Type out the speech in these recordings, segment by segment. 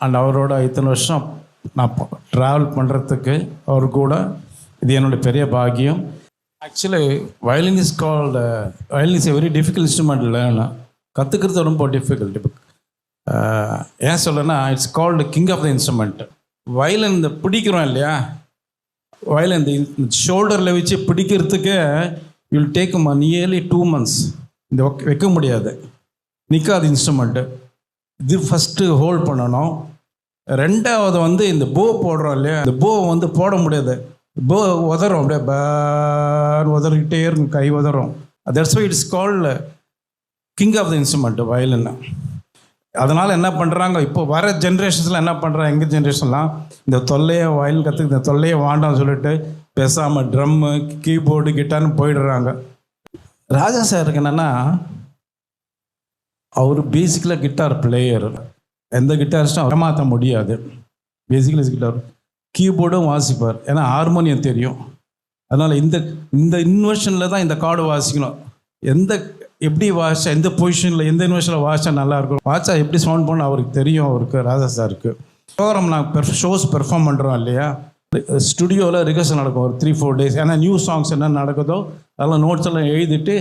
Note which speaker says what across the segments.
Speaker 1: And அவரோட இத்தனை வருஷம் நான் ட்ராவல் பண்ணுறதுக்கு அவர் கூட இது என்னோடய பெரிய பாக்கியம். Actually violin is called violin is a very difficult instrument. இல்லைன்னா கற்றுக்கிறது ரொம்ப டிஃபிகல்ட். ஏன் சொல்லனா it's called king of the instrument. Violin இந்த பிடிக்கிறோம் இல்லையா, வயலின் இந்த ஷோல்டரில் வச்சு பிடிக்கிறதுக்கு வில் டேக் நியர்லி 2 months. இந்த வைக்க முடியாது, நிற்காது இன்ஸ்ட்ருமெண்ட்டு. இது ஃபஸ்ட்டு ஹோல்ட் பண்ணணும். ரெண்டாவது இந்த போ போடுறோம் இல்லையா, இந்த போ போட முடியாது. போ உதறும், அப்படியே பேர் உதறிக்கிட்டே இருக்கும், கை உதறும். That's why it's called king of the instrument violin. அதனால் என்ன பண்ணுறாங்க, இப்போ வர ஜென்ரேஷன்ஸில் என்ன பண்ணுறாங்க, எங்கள் ஜென்ரேஷன்லாம் இந்த தொல்லையை வயலின் கற்றுக்கு இந்த தொல்லையை வாண்டான்னு சொல்லிட்டு பேசாமல் ட்ரம்மு, கீபோர்டு, கிட்டார்னு போயிடுறாங்க. ராஜா சாருக்கு என்னென்னா, அவர் பேசிக்கலாக கிட்டார் பிளேயர். எந்த கிட்டாரிஸ்டும் ஏமாற்ற முடியாது. பேசிக்கலி கிட்டார், கீபோர்டும் வாசிப்பார், ஏன்னா ஹார்மோனியம் தெரியும். அதனால் இந்த இன்வெர்ஷனில் தான் இந்த கார்டு வாசிக்கணும். எப்படி வாசிச்சா, எந்த பொசிஷனில், எந்த இன்வெர்ஷனில் வாசிச்சா நல்லாயிருக்கும், வாசிச்சா எப்படி சவுண்ட் பண்ண அவருக்கு தெரியும். அவருக்கு ராஜா சாருக்கு ப்ரோக்ராம் நாங்கள் ஷோஸ் பெர்ஃபார்ம் பண்ணுறோம் இல்லையா, ஸ்டுடியோவில் ரிஹர்சல் நடக்கும் ஒரு 3-4 days. ஏன்னா நியூ சாங்ஸ் என்ன நடக்குதோ அதெல்லாம் நோட்ஸ் எல்லாம் எழுதிட்டு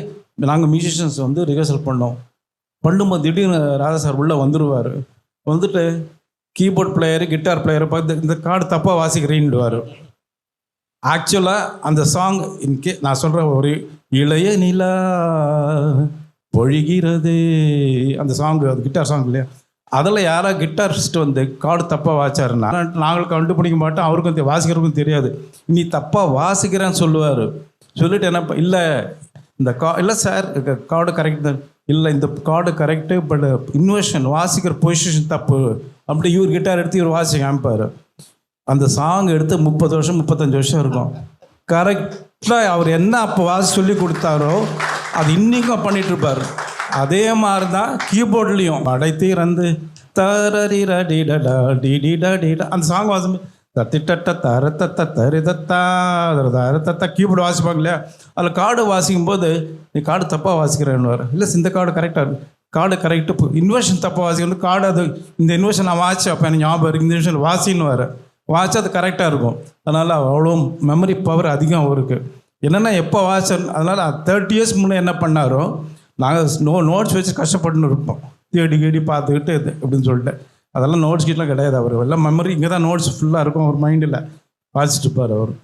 Speaker 1: நாங்கள் மியூசிஷியன்ஸ் ரிஹர்சல் பண்ணோம். பண்ணும்போது திடீர்னு ராஜா சார் உள்ளே வந்துடுவார். வந்துட்டு கீபோர்ட் பிளேயரு, கிட்டார் பிளேயரை பார்த்து இந்த கார்டு தப்பாக வாசிக்கிறேன்டுவார். ஆக்சுவலாக அந்த சாங் நான் சொல்கிறேன், ஒரு இளைய நிலா பொழிகிறது அந்த சாங்கு, அது கிட்டார் சாங் இல்லையா, அதில் யாரோ கிட்டாரிஸ்ட் கார்டு தப்பாக வாசிச்சாருன்னா நாங்கள் கண்டுபிடிக்க மாட்டோம், அவருக்கும் வாசிக்கிறதுக்கும் தெரியாது. நீ தப்பாக வாசிக்கிறேன்னு சொல்லுவார். சொல்லிட்டு என்ன, இல்லை இந்த இல்லை சார் கார்டு கரெக்ட் தான், இல்லை இந்த கார்டு கரெக்டு, பட் இன்வெர்ஷன் வாசிக்கிற பொசிஷன் தப்பு. அப்படி இவர் கிட்டார் எடுத்து இவர் வாசி காமிப்பார். அந்த சாங் எடுத்து 30 வருஷம் 35 வருஷம் இருக்கும். கரெக்டாக அவர் என்ன அப்போ வாசி சொல்லி கொடுத்தாரோ அது இன்றைக்கும் பண்ணிகிட்ருப்பார். அதே மாதிரி தான் கீபோர்ட்லேயும் அடைத்தீரந்து தரரிடா டிடா டிடிடா டிடா அந்த சாங் வாசி தத்திட்ட தரத்த தரிதத்தா தரத்தா கீபோர்டு வாசிப்பாங்க இல்லையா, அதில் கார்டு வாசிக்கும் போது நீ கார்டு தப்பாக வாசிக்கிறேன்னு. இல்லை இந்த கார்டு கரெக்டாக இருக்கு, கார்டு கரெக்டு, இன்வெர்ஷன் தப்பாக வாசிக்கிறது, கார்டு அது இந்த இன்வெர்ஷன் நான் வாசிச்சேன், அப்போ எனக்கு ஞாபகம் இருக்குது, இந்த இன்வெர்ஷன் வாசின்னு வர வாசிச்சா அது கரெக்டாக இருக்கும். அதனால் அவ்வளோ மெமரி பவர் அதிகம் அவருக்கு. என்னென்னா எப்போ வாசன், அதனால் 30 years முன்னே என்ன பண்ணாரோ நாங்கள் நோட்ஸ் வச்சு கஷ்டப்பட்டுன்னு இருப்போம், தேடி பார்த்துக்கிட்டு இது அப்படின்னு சொல்லிட்டு. அதெல்லாம் நோட்ஸ் கிட்டலாம் கிடையாது. அவர் எல்லாம் மெமரி இங்கே தான் நோட்ஸ் ஃபுல்லாக இருக்கும், அவர் மைண்டில் வாசிச்சுட்டு இருப்பார் அவர்.